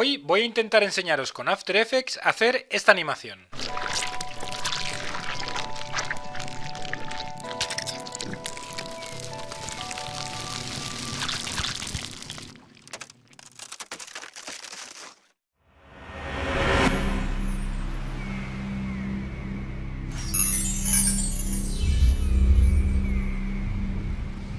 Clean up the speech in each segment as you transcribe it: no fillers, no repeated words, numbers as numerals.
Hoy voy a intentar enseñaros con After Effects a hacer esta animación.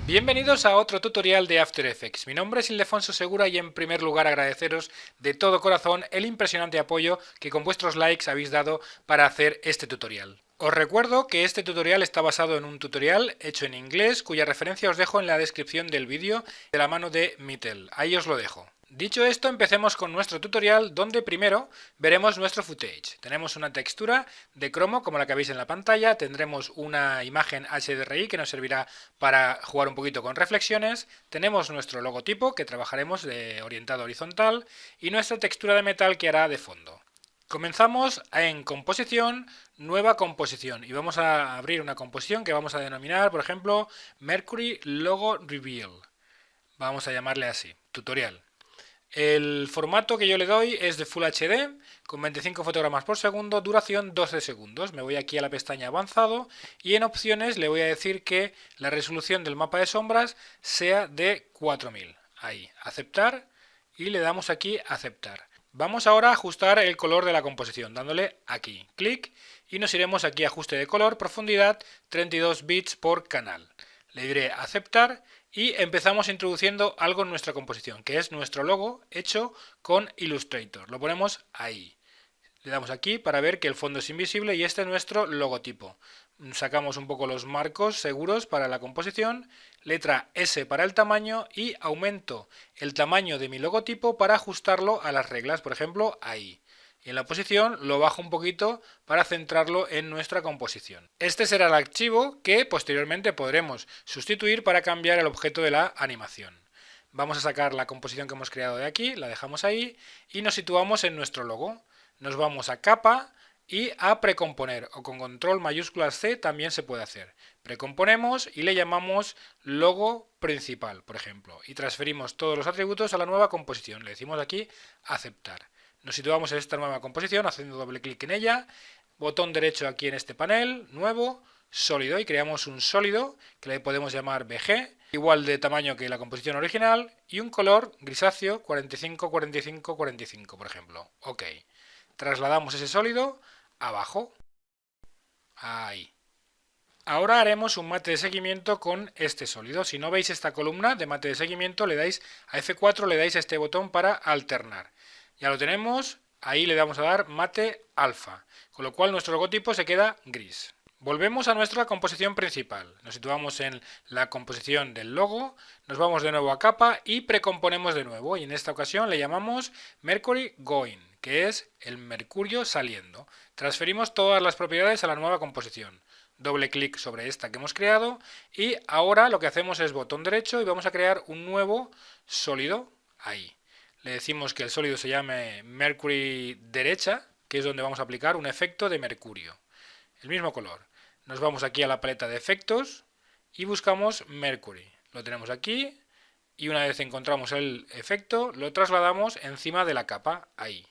Bienvenidos a otro tutorial de After Effects. Mi nombre es Ildefonso Segura y en primer lugar agradeceros de todo corazón el impresionante apoyo que con vuestros likes habéis dado para hacer este tutorial. Os recuerdo que este tutorial está basado en un tutorial hecho en inglés cuya referencia os dejo en la descripción del vídeo de la mano de Mittel. Ahí os lo dejo. Dicho esto, empecemos con nuestro tutorial donde primero veremos nuestro footage. Tenemos una textura de cromo como la que veis en la pantalla, tendremos una imagen HDRI que nos servirá para jugar un poquito con reflexiones, tenemos nuestro logotipo que trabajaremos de orientado horizontal y nuestra textura de metal que hará de fondo. Comenzamos en composición, nueva composición y vamos a abrir una composición que vamos a denominar, por ejemplo, Mercury Logo Reveal. Vamos a llamarle así, tutorial. El formato que yo le doy es de Full HD, con 25 fotogramas por segundo, duración 12 segundos. Me voy aquí a la pestaña avanzado y en opciones le voy a decir que la resolución del mapa de sombras sea de 4000. Ahí, aceptar y le damos aquí aceptar. Vamos ahora a ajustar el color de la composición, dándole aquí, clic, y nos iremos aquí a ajuste de color, profundidad, 32 bits por canal. Le diré aceptar y empezamos introduciendo algo en nuestra composición, que es nuestro logo hecho con Illustrator. Lo ponemos ahí. Le damos aquí para ver que el fondo es invisible y este es nuestro logotipo. Sacamos un poco los marcos seguros para la composición, letra S para el tamaño y aumento el tamaño de mi logotipo para ajustarlo a las reglas, por ejemplo, ahí. Y en la posición lo bajo un poquito para centrarlo en nuestra composición. Este será el archivo que posteriormente podremos sustituir para cambiar el objeto de la animación. Vamos a sacar la composición que hemos creado de aquí, la dejamos ahí y nos situamos en nuestro logo. Nos vamos a capa y a precomponer, o con control mayúsculas C también se puede hacer. Precomponemos y le llamamos logo principal, por ejemplo, y transferimos todos los atributos a la nueva composición. Le decimos aquí aceptar. Nos situamos en esta nueva composición haciendo doble clic en ella, botón derecho aquí en este panel, nuevo, sólido, y creamos un sólido que le podemos llamar BG, igual de tamaño que la composición original, y un color grisáceo 45, 45, 45, por ejemplo. OK. Trasladamos ese sólido abajo. Ahí. Ahora haremos un mate de seguimiento con este sólido. Si no veis esta columna de mate de seguimiento, le dais a F4, le dais a este botón para alternar. Ya lo tenemos, ahí le damos a dar mate alfa, con lo cual nuestro logotipo se queda gris. Volvemos a nuestra composición principal. Nos situamos en la composición del logo, nos vamos de nuevo a capa y precomponemos de nuevo. Y en esta ocasión le llamamos Mercury Going, que es el mercurio saliendo. Transferimos todas las propiedades a la nueva composición. Doble clic sobre esta que hemos creado y ahora lo que hacemos es botón derecho y vamos a crear un nuevo sólido ahí. Le decimos que el sólido se llame Mercury derecha, que es donde vamos a aplicar un efecto de mercurio. El mismo color. Nos vamos aquí a la paleta de efectos y buscamos Mercury. Lo tenemos aquí y una vez encontramos el efecto, lo trasladamos encima de la capa, ahí.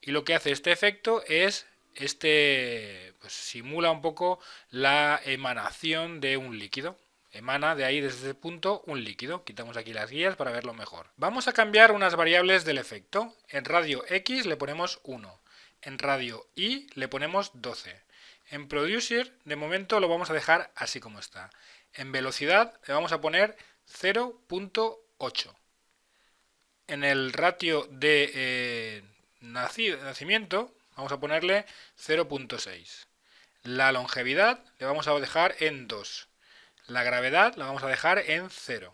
Y lo que hace este efecto es, pues simula un poco la emanación de un líquido. Emana de ahí, desde ese punto, un líquido. Quitamos aquí las guías para verlo mejor. Vamos a cambiar unas variables del efecto. En radio X le ponemos 1. En radio Y le ponemos 12. En Producer, de momento, lo vamos a dejar así como está. En velocidad le vamos a poner 0.8. En el ratio de nacimiento vamos a ponerle 0.6. La longevidad le vamos a dejar en 2. La gravedad la vamos a dejar en 0.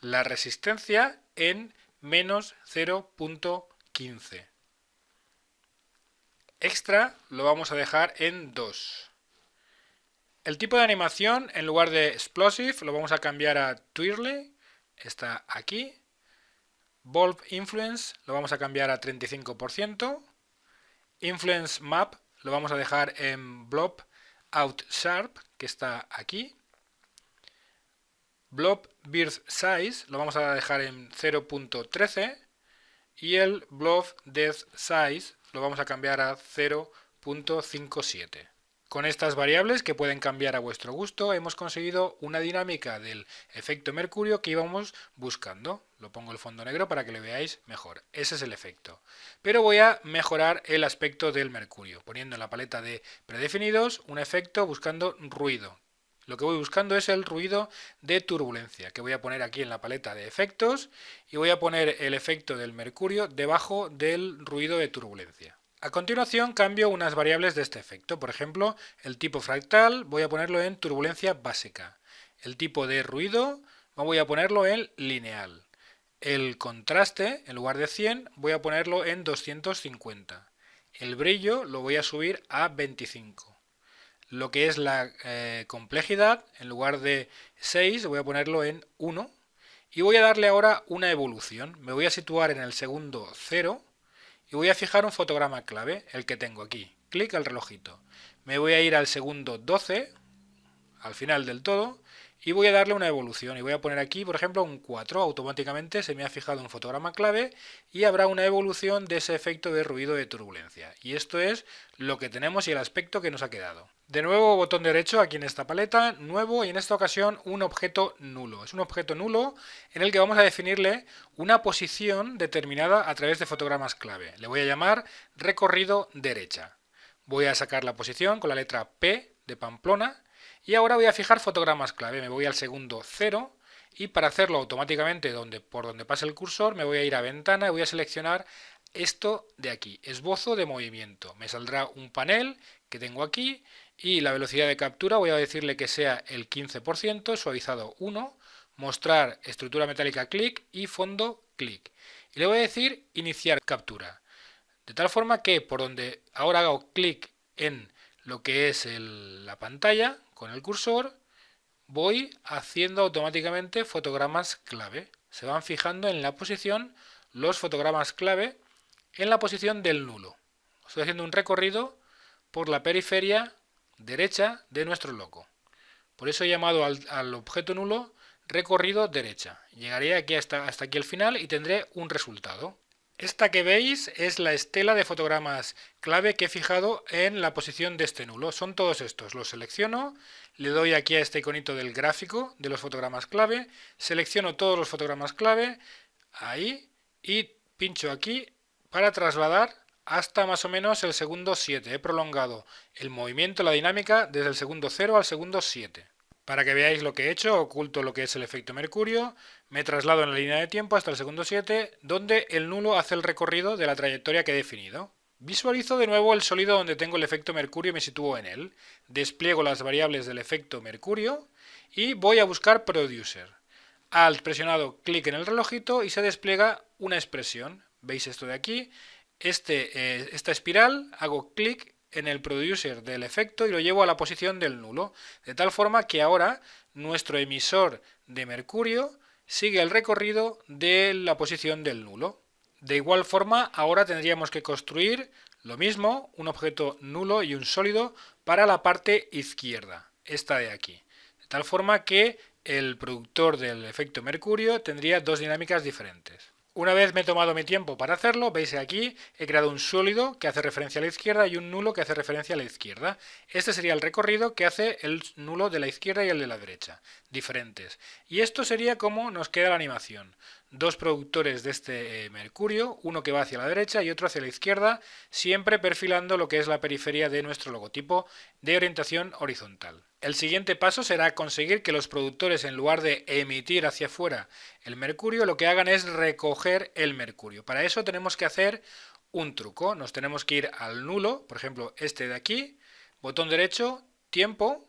La resistencia en menos 0.15. Extra lo vamos a dejar en 2. El tipo de animación, en lugar de Explosive, lo vamos a cambiar a Twirly. Está aquí. Bulb Influence lo vamos a cambiar a 35%. Influence Map lo vamos a dejar en Blob Out Sharp, que está aquí. Blob Birth Size lo vamos a dejar en 0.13 y el Blob Depth Size lo vamos a cambiar a 0.57. Con estas variables, que pueden cambiar a vuestro gusto, hemos conseguido una dinámica del efecto mercurio que íbamos buscando. Lo pongo el fondo negro para que lo veáis mejor. Ese es el efecto. Pero voy a mejorar el aspecto del mercurio, poniendo en la paleta de predefinidos un efecto buscando ruido. Lo que voy buscando es el ruido de turbulencia, que voy a poner aquí en la paleta de efectos, y voy a poner el efecto del mercurio debajo del ruido de turbulencia. A continuación cambio unas variables de este efecto. Por ejemplo, el tipo fractal voy a ponerlo en turbulencia básica. El tipo de ruido voy a ponerlo en lineal. El contraste, en lugar de 100, voy a ponerlo en 250. El brillo lo voy a subir a 25. Lo que es la complejidad, en lugar de 6, voy a ponerlo en 1. Y voy a darle ahora una evolución. Me voy a situar en el segundo 0. Y voy a fijar un fotograma clave, el que tengo aquí. Clic al relojito. Me voy a ir al segundo 12, al final del todo, y voy a darle una evolución. Y voy a poner aquí, por ejemplo, un 4. Automáticamente se me ha fijado un fotograma clave y habrá una evolución de ese efecto de ruido de turbulencia. Y esto es lo que tenemos y el aspecto que nos ha quedado. De nuevo, botón derecho aquí en esta paleta, nuevo, y en esta ocasión un objeto nulo. Es un objeto nulo en el que vamos a definirle una posición determinada a través de fotogramas clave. Le voy a llamar recorrido derecha. Voy a sacar la posición con la letra P de Pamplona y ahora voy a fijar fotogramas clave. Me voy al segundo 0 y para hacerlo automáticamente por donde pase el cursor me voy a ir a ventana y voy a seleccionar esto de aquí, esbozo de movimiento. Me saldrá un panel que tengo aquí y la velocidad de captura voy a decirle que sea el 15%, suavizado 1, mostrar estructura metálica clic y fondo clic. Y le voy a decir iniciar captura. De tal forma que por donde ahora hago clic en lo que es la pantalla con el cursor, voy haciendo automáticamente fotogramas clave. Se van fijando en la posición los fotogramas clave en la posición del nulo. Estoy haciendo un recorrido por la periferia derecha de nuestro logo. Por eso he llamado al objeto nulo recorrido derecha. Llegaré aquí hasta aquí el final y tendré un resultado. Esta que veis es la estela de fotogramas clave que he fijado en la posición de este nulo. Son todos estos. Los selecciono, le doy aquí a este iconito del gráfico de los fotogramas clave, selecciono todos los fotogramas clave, ahí, y pincho aquí para trasladar hasta más o menos el segundo 7. He prolongado el movimiento, la dinámica, desde el segundo 0 al segundo 7. Para que veáis lo que he hecho, oculto lo que es el efecto mercurio, me traslado en la línea de tiempo hasta el segundo 7, donde el nulo hace el recorrido de la trayectoria que he definido. Visualizo de nuevo el sólido donde tengo el efecto mercurio y me sitúo en él. Despliego las variables del efecto mercurio y voy a buscar Producer. Alt presionado clic en el relojito y se despliega una expresión. ¿Veis esto de aquí? Esta espiral, hago clic en el producer del efecto y lo llevo a la posición del nulo, de tal forma que ahora nuestro emisor de mercurio sigue el recorrido de la posición del nulo. De igual forma, ahora tendríamos que construir lo mismo, un objeto nulo y un sólido para la parte izquierda, esta de aquí. De tal forma que el productor del efecto mercurio tendría dos dinámicas diferentes. Una vez me he tomado mi tiempo para hacerlo, veis aquí, he creado un sólido que hace referencia a la izquierda y un nulo que hace referencia a la izquierda. Este sería el recorrido que hace el nulo de la izquierda y el de la derecha, diferentes. Y esto sería como nos queda la animación. Dos productores de este mercurio, uno que va hacia la derecha y otro hacia la izquierda, siempre perfilando lo que es la periferia de nuestro logotipo de orientación horizontal. El siguiente paso será conseguir que los productores, en lugar de emitir hacia afuera el mercurio, lo que hagan es recoger el mercurio. Para eso tenemos que hacer un truco. Nos tenemos que ir al nulo, por ejemplo este de aquí, botón derecho, tiempo,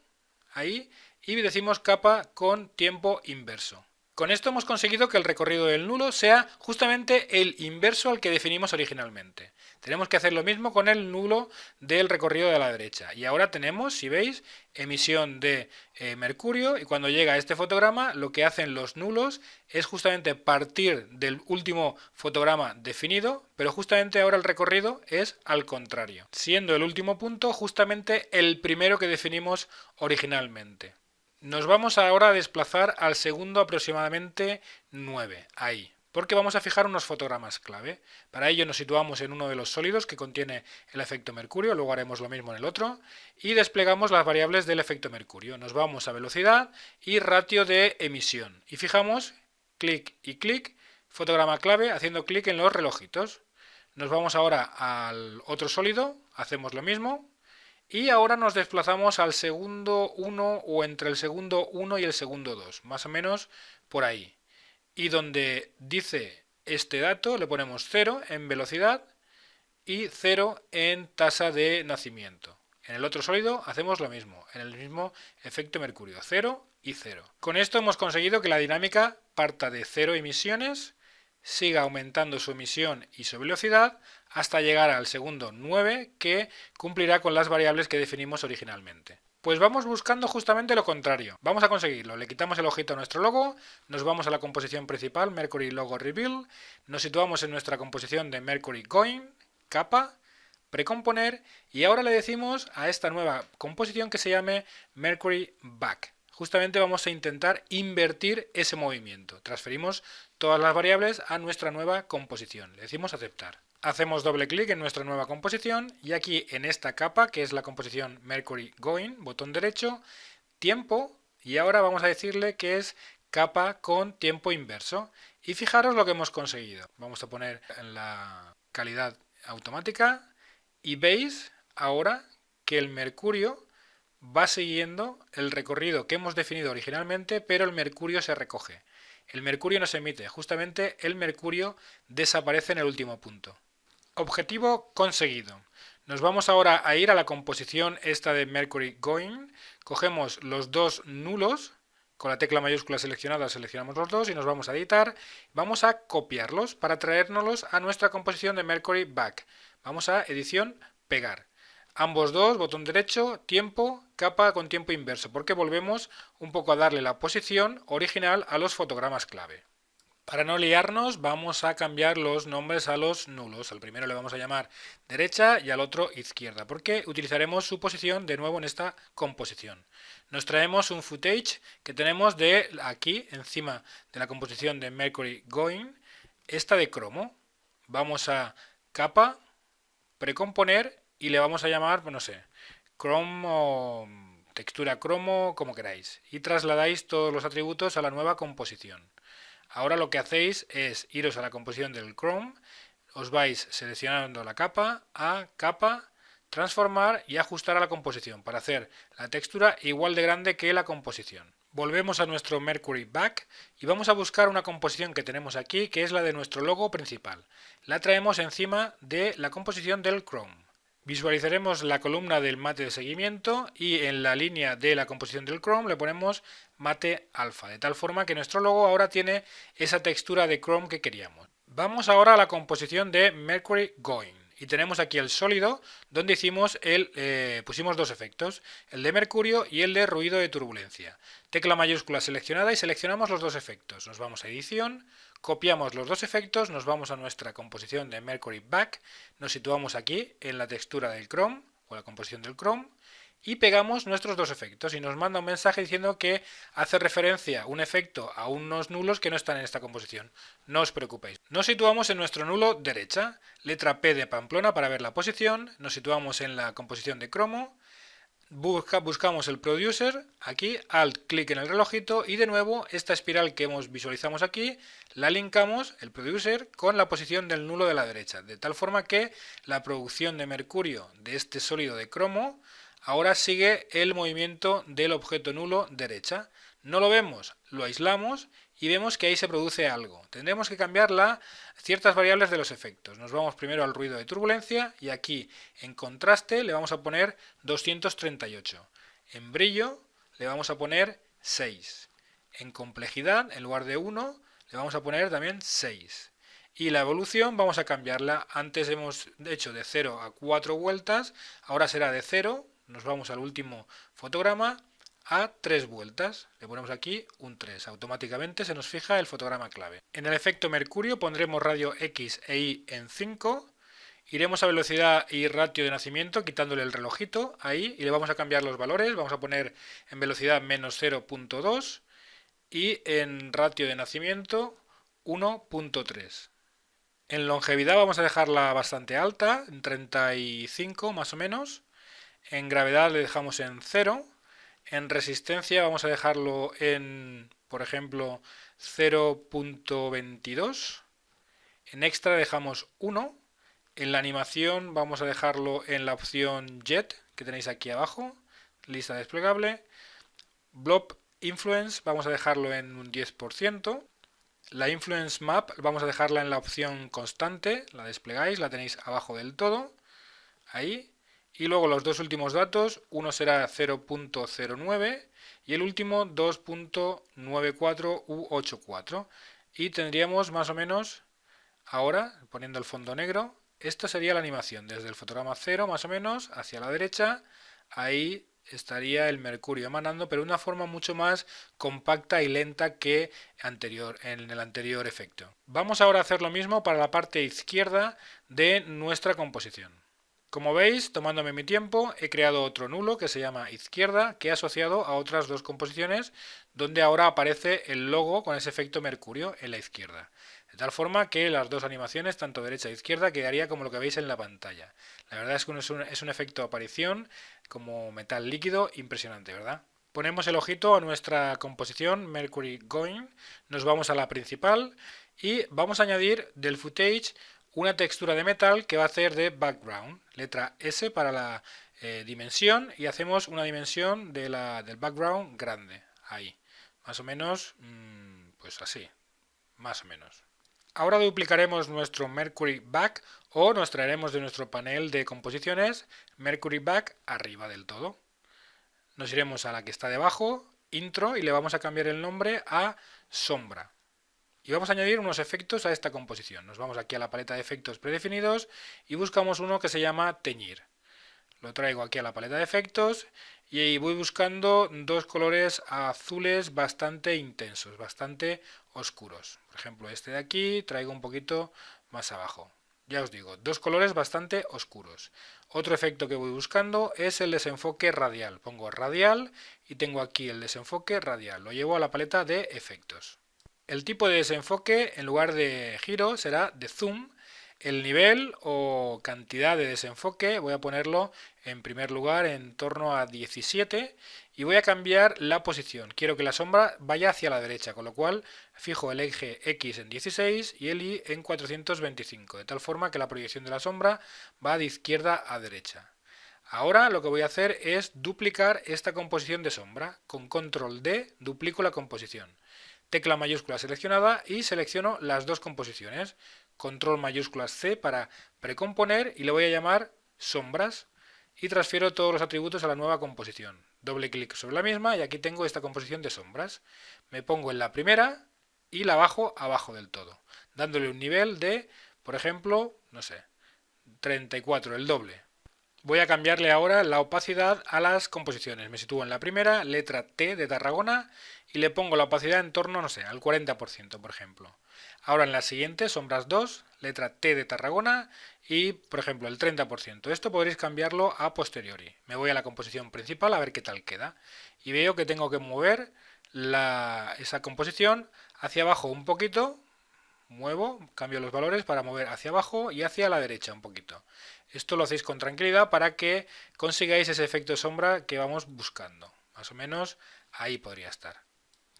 ahí, y decimos capa con tiempo inverso. Con esto hemos conseguido que el recorrido del nulo sea justamente el inverso al que definimos originalmente. Tenemos que hacer lo mismo con el nulo del recorrido de la derecha. Y ahora tenemos, si veis, emisión de mercurio, y cuando llega a este fotograma lo que hacen los nulos es justamente partir del último fotograma definido, pero justamente ahora el recorrido es al contrario, siendo el último punto justamente el primero que definimos originalmente. Nos vamos ahora a desplazar al segundo aproximadamente 9, ahí. porque vamos a fijar unos fotogramas clave. Para ello nos situamos en uno de los sólidos que contiene el efecto mercurio, luego haremos lo mismo en el otro, y desplegamos las variables del efecto mercurio. Nos vamos a velocidad y ratio de emisión, y fijamos clic y clic, fotograma clave, haciendo clic en los relojitos. Nos vamos ahora al otro sólido, hacemos lo mismo, y ahora nos desplazamos al segundo 1 o entre el segundo 1 y el segundo 2, más o menos por ahí. Y donde dice este dato le ponemos 0 en velocidad y 0 en tasa de nacimiento. En el otro sólido hacemos lo mismo, en el mismo efecto mercurio, 0 y 0. Con esto hemos conseguido que la dinámica parta de 0 emisiones, siga aumentando su emisión y su velocidad hasta llegar al segundo 9, que cumplirá con las variables que definimos originalmente. Pues vamos buscando justamente lo contrario. Vamos a conseguirlo. Le quitamos el ojito a nuestro logo, nos vamos a la composición principal, Mercury Logo Reveal, nos situamos en nuestra composición de Mercury Going, capa, precomponer, y ahora le decimos a esta nueva composición que se llame Mercury Back. Justamente vamos a intentar invertir ese movimiento. Transferimos todas las variables a nuestra nueva composición. Le decimos aceptar. Hacemos doble clic en nuestra nueva composición y aquí en esta capa, que es la composición Mercury Going, botón derecho, tiempo, y ahora vamos a decirle que es capa con tiempo inverso. Y fijaros lo que hemos conseguido. Vamos a poner en la calidad automática y veis ahora que el mercurio va siguiendo el recorrido que hemos definido originalmente, pero el mercurio se recoge. El mercurio no se emite, justamente el mercurio desaparece en el último punto. Objetivo conseguido. Nos vamos ahora a ir a la composición esta de Mercury Going, cogemos los dos nulos, con la tecla mayúscula seleccionada seleccionamos los dos y nos vamos a editar, vamos a copiarlos para traérnoslos a nuestra composición de Mercury Back. Vamos a edición, pegar. Ambos dos, botón derecho, tiempo, capa con tiempo inverso, porque volvemos un poco a darle la posición original a los fotogramas clave. Para no liarnos, vamos a cambiar los nombres a los nulos. Al primero le vamos a llamar derecha y al otro izquierda, porque utilizaremos su posición de nuevo en esta composición. Nos traemos un footage que tenemos de aquí, encima de la composición de Mercury Going, esta de cromo. Vamos a capa, precomponer, y le vamos a llamar, pues no sé, cromo, textura cromo, como queráis. Y trasladáis todos los atributos a la nueva composición. Ahora lo que hacéis es iros a la composición del Chrome, os vais seleccionando la capa, a capa, transformar y ajustar a la composición para hacer la textura igual de grande que la composición. Volvemos a nuestro Mercury Back y vamos a buscar una composición que tenemos aquí, que es la de nuestro logo principal. La traemos encima de la composición del Chrome. Visualizaremos la columna del mate de seguimiento y en la línea de la composición del Chrome le ponemos mate alfa, de tal forma que nuestro logo ahora tiene esa textura de Chrome que queríamos. Vamos ahora a la composición de Mercury Going y tenemos aquí el sólido donde pusimos dos efectos, el de mercurio y el de ruido de turbulencia. Tecla mayúscula seleccionada y seleccionamos los dos efectos. Nos vamos a edición, copiamos los dos efectos, nos vamos a nuestra composición de Mercury Back, nos situamos aquí en la textura del Chrome o la composición del Chrome y pegamos nuestros dos efectos y nos manda un mensaje diciendo que hace referencia un efecto a unos nulos que no están en esta composición. No os preocupéis. Nos situamos en nuestro nulo derecha, letra P de Pamplona para ver la posición, nos situamos en la composición de cromo, buscamos el producer, aquí, alt clic en el relojito y de nuevo esta espiral que visualizamos aquí, la linkamos, el producer, con la posición del nulo de la derecha, de tal forma que la producción de mercurio de este sólido de cromo ahora sigue el movimiento del objeto nulo derecha. No lo vemos, lo aislamos y vemos que ahí se produce algo. Tendremos que cambiar ciertas variables de los efectos. Nos vamos primero al ruido de turbulencia y aquí en contraste le vamos a poner 238. En brillo le vamos a poner 6. En complejidad, en lugar de 1, le vamos a poner también 6. Y la evolución vamos a cambiarla. Antes hemos hecho de 0 a 4 vueltas, ahora será de 0. Nos vamos al último fotograma a 3 vueltas. Le ponemos aquí un 3. Automáticamente se nos fija el fotograma clave. En el efecto mercurio pondremos radio X e Y en 5. Iremos a velocidad y ratio de nacimiento quitándole el relojito ahí y le vamos a cambiar los valores. Vamos a poner en velocidad menos 0.2 y en ratio de nacimiento 1.3. En longevidad vamos a dejarla bastante alta, en 35 más o menos. En gravedad le dejamos en 0. En resistencia vamos a dejarlo en, por ejemplo, 0.22. En extra dejamos 1. En la animación vamos a dejarlo en la opción Jet, que tenéis aquí abajo, lista desplegable. Blob Influence vamos a dejarlo en un 10%. La Influence Map vamos a dejarla en la opción constante, la desplegáis, la tenéis abajo del todo, ahí. Y luego los dos últimos datos, uno será 0.09 y el último 2.94 u 84. Y tendríamos más o menos, ahora, poniendo el fondo negro, esta sería la animación, desde el fotograma 0 más o menos, hacia la derecha, ahí estaría el mercurio emanando, pero de una forma mucho más compacta y lenta que en el anterior efecto. Vamos ahora a hacer lo mismo para la parte izquierda de nuestra composición. Como veis, tomándome mi tiempo, he creado otro nulo que se llama izquierda, que he asociado a otras dos composiciones, donde ahora aparece el logo con ese efecto mercurio en la izquierda. De tal forma que las dos animaciones, tanto derecha e izquierda, quedaría como lo que veis en la pantalla. La verdad es que es un efecto de aparición como metal líquido impresionante, ¿verdad? Ponemos el ojito a nuestra composición Mercury Going, nos vamos a la principal y vamos a añadir del footage una textura de metal que va a hacer de background, letra S para la dimensión, y hacemos una dimensión del background grande, ahí, más o menos, pues así, más o menos. Ahora duplicaremos nuestro Mercury Back o nos traeremos de nuestro panel de composiciones Mercury Back arriba del todo. Nos iremos a la que está debajo, Intro, y le vamos a cambiar el nombre a Sombra. Y vamos a añadir unos efectos a esta composición. Nos vamos aquí a la paleta de efectos predefinidos y buscamos uno que se llama Teñir. Lo traigo aquí a la paleta de efectos y voy buscando dos colores azules bastante intensos, bastante oscuros. Por ejemplo, este de aquí traigo un poquito más abajo. Ya os digo, dos colores bastante oscuros. Otro efecto que voy buscando es el desenfoque radial. Pongo radial y tengo aquí el desenfoque radial. Lo llevo a la paleta de efectos. El tipo de desenfoque, en lugar de giro, será de zoom. El nivel o cantidad de desenfoque voy a ponerlo en primer lugar en torno a 17 y voy a cambiar la posición. Quiero que la sombra vaya hacia la derecha, con lo cual fijo el eje X en 16 y el Y en 425, de tal forma que la proyección de la sombra va de izquierda a derecha. Ahora lo que voy a hacer es duplicar esta composición de sombra. Con control D duplico la composición. Tecla mayúscula seleccionada y selecciono las dos composiciones. Control mayúscula C para precomponer y le voy a llamar sombras y transfiero todos los atributos a la nueva composición. Doble clic sobre la misma y aquí tengo esta composición de sombras. Me pongo en la primera y la bajo abajo del todo, dándole un nivel de, por ejemplo, no sé, 34, el doble. Voy a cambiarle ahora la opacidad a las composiciones. Me sitúo en la primera, letra T de Tarragona, y le pongo la opacidad en torno, no sé, al 40%, por ejemplo. Ahora en la siguiente, sombras 2, letra T de Tarragona, y, por ejemplo, el 30%. Esto podréis cambiarlo a posteriori. Me voy a la composición principal a ver qué tal queda. Y veo que tengo que mover esa composición hacia abajo un poquito. Muevo, cambio los valores para mover hacia abajo y hacia la derecha un poquito. Esto lo hacéis con tranquilidad para que consigáis ese efecto de sombra que vamos buscando. Más o menos ahí podría estar.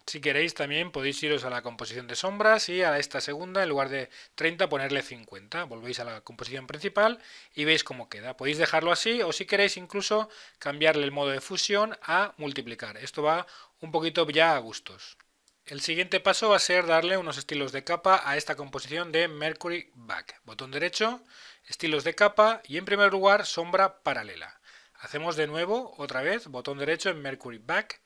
Si queréis también podéis iros a la composición de sombras y a esta segunda, en lugar de 30 ponerle 50. Volvéis a la composición principal y veis cómo queda. Podéis dejarlo así o si queréis incluso cambiarle el modo de fusión a multiplicar. Esto va un poquito ya a gustos. El siguiente paso va a ser darle unos estilos de capa a esta composición de Mercury Back. Botón derecho, estilos de capa y en primer lugar sombra paralela. Hacemos de nuevo, otra vez, botón derecho en Mercury Back.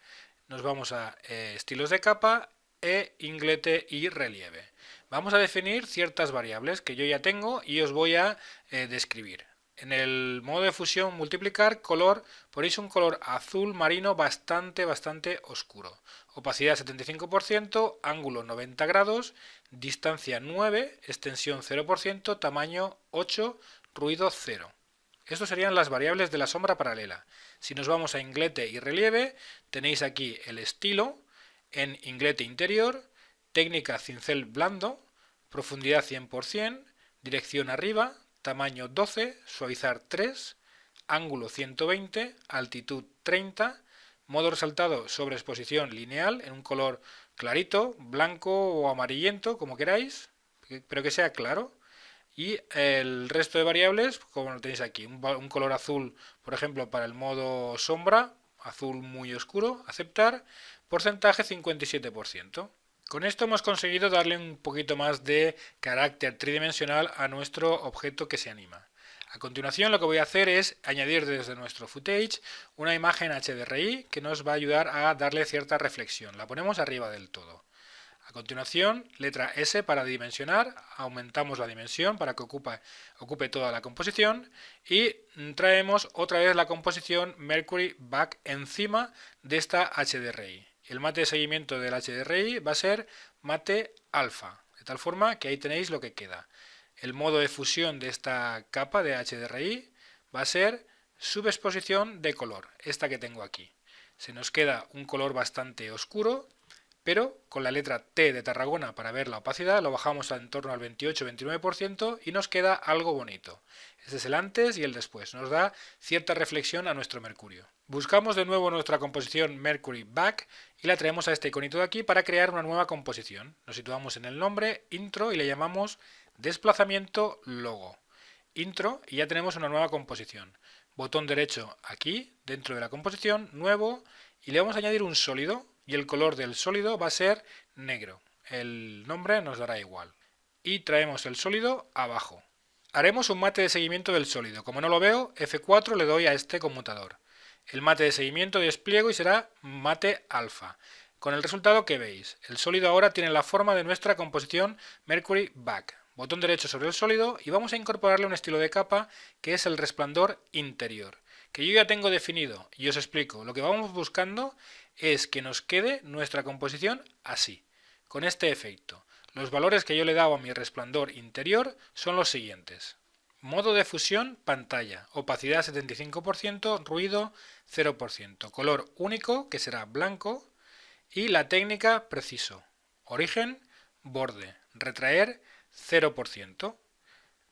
Nos vamos a estilos de capa e inglete y relieve. Vamos a definir ciertas variables que yo ya tengo y os voy a describir. En el modo de fusión multiplicar color, ponéis un color azul marino bastante oscuro. Opacidad 75%, ángulo 90 grados, distancia 9, extensión 0%, tamaño 8, ruido 0. Estas serían las variables de la sombra paralela. Si nos vamos a inglete y relieve, tenéis aquí el estilo en inglete interior, técnica cincel blando, profundidad 100%, dirección arriba, tamaño 12, suavizar 3, ángulo 120, altitud 30, modo resaltado sobre exposición lineal en un color clarito, blanco o amarillento, como queráis, pero que sea claro. Y el resto de variables, como lo tenéis aquí, un color azul, por ejemplo, para el modo sombra, azul muy oscuro, aceptar, porcentaje 57%. Con esto hemos conseguido darle un poquito más de carácter tridimensional a nuestro objeto que se anima. A continuación lo que voy a hacer es añadir desde nuestro footage una imagen HDRI que nos va a ayudar a darle cierta reflexión. La ponemos arriba del todo. A continuación, letra S para dimensionar, aumentamos la dimensión para que ocupe toda la composición y traemos otra vez la composición Mercury Back encima de esta HDRI. El mate de seguimiento del HDRI va a ser mate alfa, de tal forma que ahí tenéis lo que queda. El modo de fusión de esta capa de HDRI va a ser subexposición de color, esta que tengo aquí. Se nos queda un color bastante oscuro, pero con la letra T de Tarragona para ver la opacidad lo bajamos a en torno al 28-29% y nos queda algo bonito. Este es el antes y el después, nos da cierta reflexión a nuestro mercurio. Buscamos de nuevo nuestra composición Mercury Back y la traemos a este iconito de aquí para crear una nueva composición. Nos situamos en el nombre, intro, y le llamamos desplazamiento logo. Intro, y ya tenemos una nueva composición. Botón derecho aquí, dentro de la composición, nuevo, y le vamos a añadir un sólido, y el color del sólido va a ser negro. El nombre nos dará igual. Y traemos el sólido abajo. Haremos un mate de seguimiento del sólido. Como no lo veo, F4 le doy a este conmutador. El mate de seguimiento despliego y será mate alfa. Con el resultado que veis, el sólido ahora tiene la forma de nuestra composición Mercury Back. Botón derecho sobre el sólido y vamos a incorporarle un estilo de capa que es el resplandor interior, que yo ya tengo definido y os explico. Lo que vamos buscando es que nos quede nuestra composición así, con este efecto. Los valores que yo le he dado a mi resplandor interior son los siguientes. Modo de fusión, pantalla, opacidad 75%, ruido 0%, color único, que será blanco, y la técnica preciso, origen, borde, retraer 0%,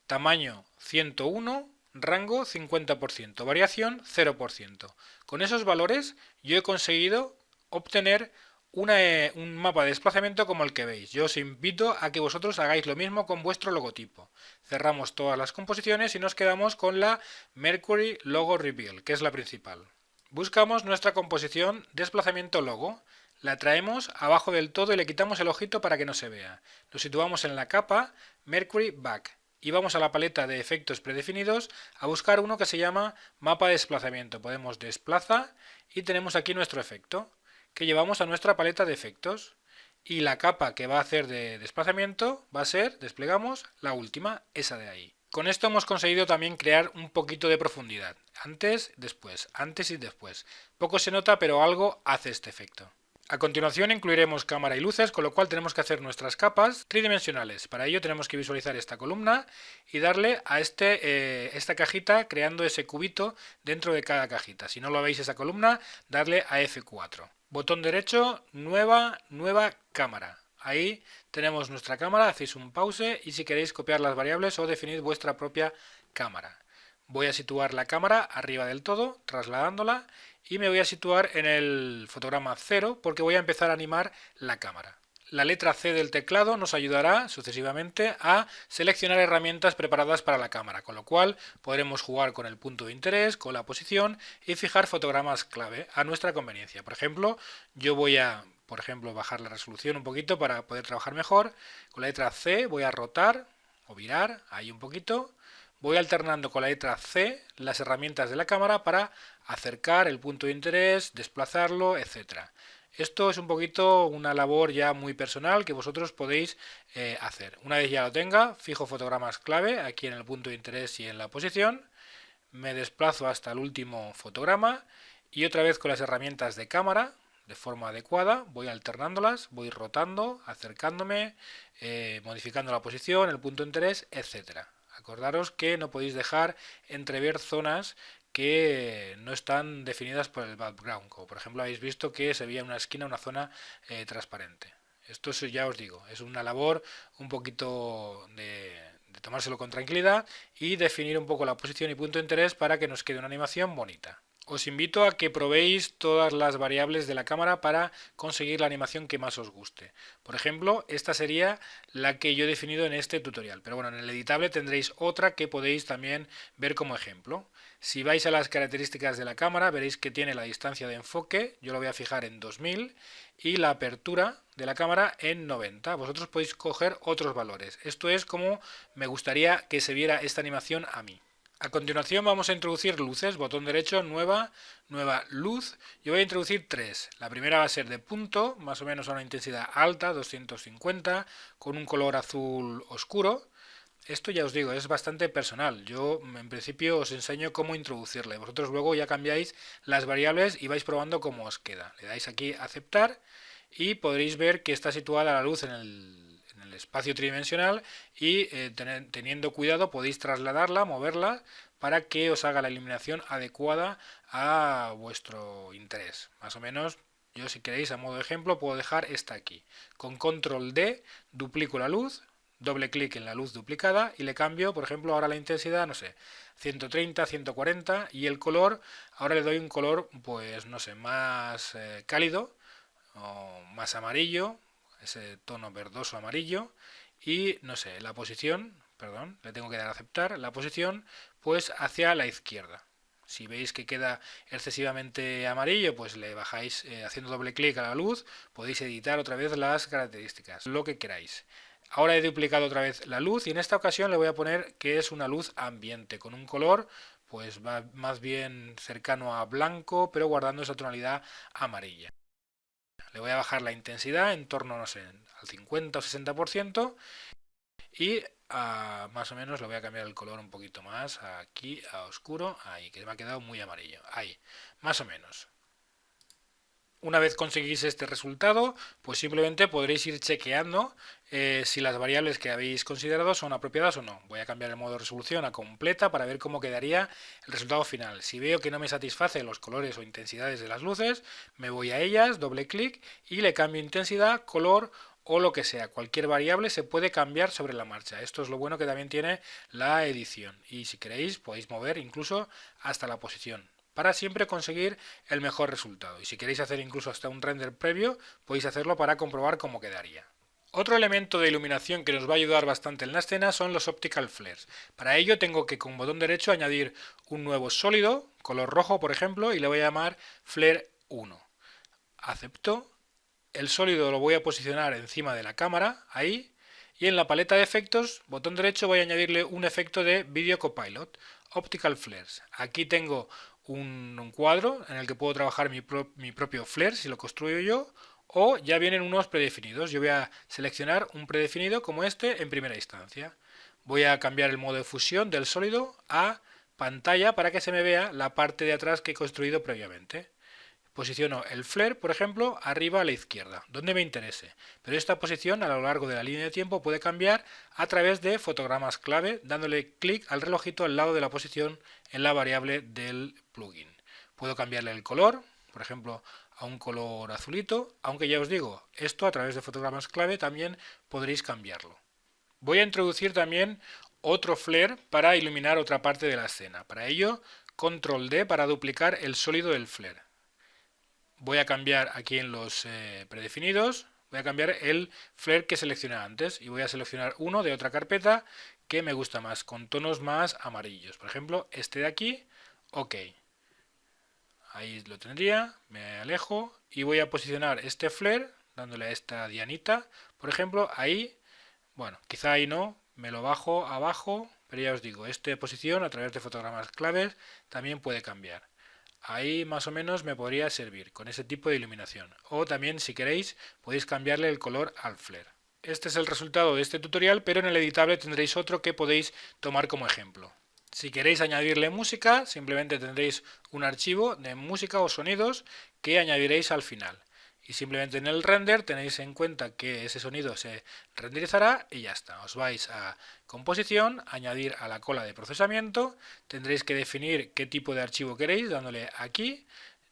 tamaño 101, rango 50%, variación 0%. Con esos valores yo he conseguido obtener un mapa de desplazamiento como el que veis. Yo os invito a que vosotros hagáis lo mismo con vuestro logotipo. Cerramos todas las composiciones y nos quedamos con la Mercury Logo Reveal, que es la principal. Buscamos nuestra composición desplazamiento logo, la traemos abajo del todo y le quitamos el ojito para que no se vea. Lo situamos en la capa Mercury Back y vamos a la paleta de efectos predefinidos a buscar uno que se llama mapa de desplazamiento. Podemos desplaza y tenemos aquí nuestro efecto que llevamos a nuestra paleta de efectos. Y la capa que va a hacer de desplazamiento va a ser, desplegamos, la última, esa de ahí. Con esto hemos conseguido también crear un poquito de profundidad. Antes, después, antes y después. Poco se nota, pero algo hace este efecto. A continuación incluiremos cámara y luces, con lo cual tenemos que hacer nuestras capas tridimensionales. Para ello tenemos que visualizar esta columna y darle a esta cajita creando ese cubito dentro de cada cajita. Si no lo veis esa columna, darle a F4. Botón derecho, nueva cámara. Ahí tenemos nuestra cámara, hacéis un pause y si queréis copiar las variables o definir vuestra propia cámara. Voy a situar la cámara arriba del todo, trasladándola, y me voy a situar en el fotograma 0 porque voy a empezar a animar la cámara. La letra C del teclado nos ayudará sucesivamente a seleccionar herramientas preparadas para la cámara, con lo cual podremos jugar con el punto de interés, con la posición y fijar fotogramas clave a nuestra conveniencia. Por ejemplo, yo voy a bajar la resolución un poquito para poder trabajar mejor. Con la letra C voy a rotar o virar ahí un poquito. Voy alternando con la letra C las herramientas de la cámara para acercar el punto de interés, desplazarlo, etc. Esto es un poquito una labor ya muy personal que vosotros podéis hacer. Una vez ya lo tenga, fijo fotogramas clave aquí en el punto de interés y en la posición. Me desplazo hasta el último fotograma y otra vez con las herramientas de cámara, de forma adecuada, voy alternándolas, voy rotando, acercándome, modificando la posición, el punto de interés, etc. Acordaros que no podéis dejar entrever zonas que no están definidas por el background, como por ejemplo habéis visto que se veía en una esquina una zona transparente. Esto ya os digo, es una labor un poquito de tomárselo con tranquilidad y definir un poco la posición y punto de interés para que nos quede una animación bonita. Os invito a que probéis todas las variables de la cámara para conseguir la animación que más os guste. Por ejemplo, esta sería la que yo he definido en este tutorial, pero bueno, en el editable tendréis otra que podéis también ver como ejemplo. Si vais a las características de la cámara, veréis que tiene la distancia de enfoque, yo lo voy a fijar en 2000, y la apertura de la cámara en 90. Vosotros podéis coger otros valores. Esto es como me gustaría que se viera esta animación a mí. A continuación vamos a introducir luces, botón derecho, nueva luz. Yo voy a introducir tres. La primera va a ser de punto, más o menos a una intensidad alta, 250, con un color azul oscuro. Esto ya os digo, es bastante personal. Yo en principio os enseño cómo introducirle. Vosotros luego ya cambiáis las variables y vais probando cómo os queda. Le dais aquí a aceptar y podréis ver que está situada la luz en el espacio tridimensional y teniendo cuidado podéis trasladarla, moverla para que os haga la iluminación adecuada a vuestro interés. Más o menos, yo si queréis a modo de ejemplo puedo dejar esta aquí. Con control D duplico la luz, doble clic en la luz duplicada y le cambio, por ejemplo, ahora la intensidad, no sé, 130, 140 y el color, ahora le doy un color, pues no sé, más cálido o más amarillo, ese tono verdoso amarillo y no sé, la posición, perdón, le tengo que dar a aceptar, la posición pues hacia la izquierda. Si veis que queda excesivamente amarillo, pues le bajáis haciendo doble clic a la luz, podéis editar otra vez las características, lo que queráis. Ahora he duplicado otra vez la luz y en esta ocasión le voy a poner que es una luz ambiente, con un color pues va más bien cercano a blanco, pero guardando esa tonalidad amarilla. Le voy a bajar la intensidad en torno, no sé, al 50 o 60% y más o menos le voy a cambiar el color un poquito más, aquí a oscuro, ahí, que me ha quedado muy amarillo, ahí, más o menos. Una vez conseguís este resultado, pues simplemente podréis ir chequeando si las variables que habéis considerado son apropiadas o no. Voy a cambiar el modo de resolución a completa para ver cómo quedaría el resultado final. Si veo que no me satisface los colores o intensidades de las luces, me voy a ellas, doble clic y le cambio intensidad, color o lo que sea. Cualquier variable se puede cambiar sobre la marcha. Esto es lo bueno que también tiene la edición. Y si queréis podéis mover incluso hasta la posición, para siempre conseguir el mejor resultado. Y si queréis hacer incluso hasta un render previo, podéis hacerlo para comprobar cómo quedaría. Otro elemento de iluminación que nos va a ayudar bastante en la escena son los optical flares. Para ello tengo que con botón derecho añadir un nuevo sólido, color rojo por ejemplo, y le voy a llamar flare 1. Acepto. El sólido lo voy a posicionar encima de la cámara, ahí, y en la paleta de efectos, botón derecho, voy a añadirle un efecto de Video Copilot, Optical Flares. Aquí tengo un cuadro en el que puedo trabajar mi propio flare si lo construyo yo, o ya vienen unos predefinidos. Yo voy a seleccionar un predefinido como este en primera instancia. Voy a cambiar el modo de fusión del sólido a pantalla para que se me vea la parte de atrás que he construido previamente. Posiciono el flare, por ejemplo, arriba a la izquierda, donde me interese, pero esta posición a lo largo de la línea de tiempo puede cambiar a través de fotogramas clave, dándole clic al relojito al lado de la posición en la variable del plugin. Puedo cambiarle el color, por ejemplo, a un color azulito, aunque ya os digo, esto a través de fotogramas clave también podréis cambiarlo. Voy a introducir también otro flare para iluminar otra parte de la escena. Para ello, control D para duplicar el sólido del flare. Voy a cambiar aquí en los predefinidos, voy a cambiar el flare que seleccioné antes y voy a seleccionar uno de otra carpeta que me gusta más, con tonos más amarillos. Por ejemplo, este de aquí, ok. Ahí lo tendría, me alejo y voy a posicionar este flare dándole a esta dianita, por ejemplo, ahí, bueno, quizá ahí no, me lo bajo abajo, pero ya os digo, esta posición a través de fotogramas claves también puede cambiar. Ahí más o menos me podría servir con ese tipo de iluminación. O también si queréis podéis cambiarle el color al flare. Este es el resultado de este tutorial, pero en el editable tendréis otro que podéis tomar como ejemplo. Si queréis añadirle música, simplemente tendréis un archivo de música o sonidos que añadiréis al final. Y simplemente en el render tenéis en cuenta que ese sonido se renderizará y ya está. Os vais a composición, añadir a la cola de procesamiento, tendréis que definir qué tipo de archivo queréis dándole aquí.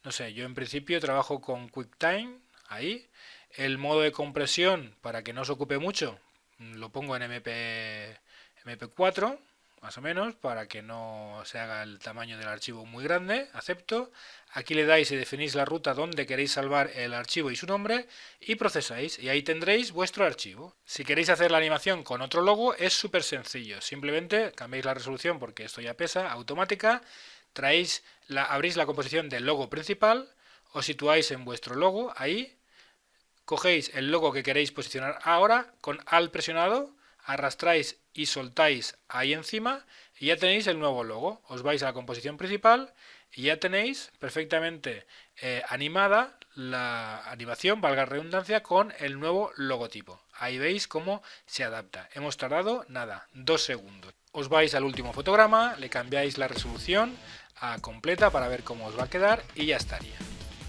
No sé, yo en principio trabajo con QuickTime, ahí. el modo de compresión para que no os ocupe mucho, lo pongo en MP4, más o menos, para que no se haga el tamaño del archivo muy grande. Acepto. Aquí le dais y definís la ruta donde queréis salvar el archivo y su nombre y procesáis, y ahí tendréis vuestro archivo. Si queréis hacer la animación con otro logo es súper sencillo, simplemente cambiáis la resolución porque esto ya pesa, automática, abrís la composición del logo principal, os situáis en vuestro logo, ahí, cogéis el logo que queréis posicionar ahora, con Alt presionado, arrastráis y soltáis ahí encima y ya tenéis el nuevo logo. Os vais a la composición principal y ya tenéis perfectamente animada la animación, valga la redundancia, con el nuevo logotipo. Ahí veis cómo se adapta. Hemos tardado, nada, 2 segundos. Os vais al último fotograma, le cambiáis la resolución a completa para ver cómo os va a quedar y ya estaría.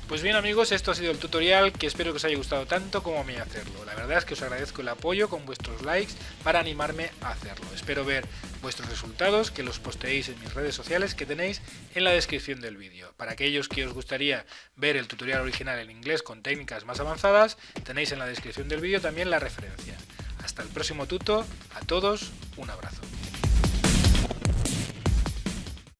Pues bien amigos, esto ha sido el tutorial, que espero que os haya gustado tanto como a mí hacerlo. La verdad es que os agradezco el apoyo con vuestros likes para animarme a hacerlo. Espero ver vuestros resultados, que los posteéis en mis redes sociales que tenéis en la descripción del vídeo. Para aquellos que os gustaría ver el tutorial original en inglés con técnicas más avanzadas, tenéis en la descripción del vídeo también la referencia. Hasta el próximo tuto, a todos un abrazo.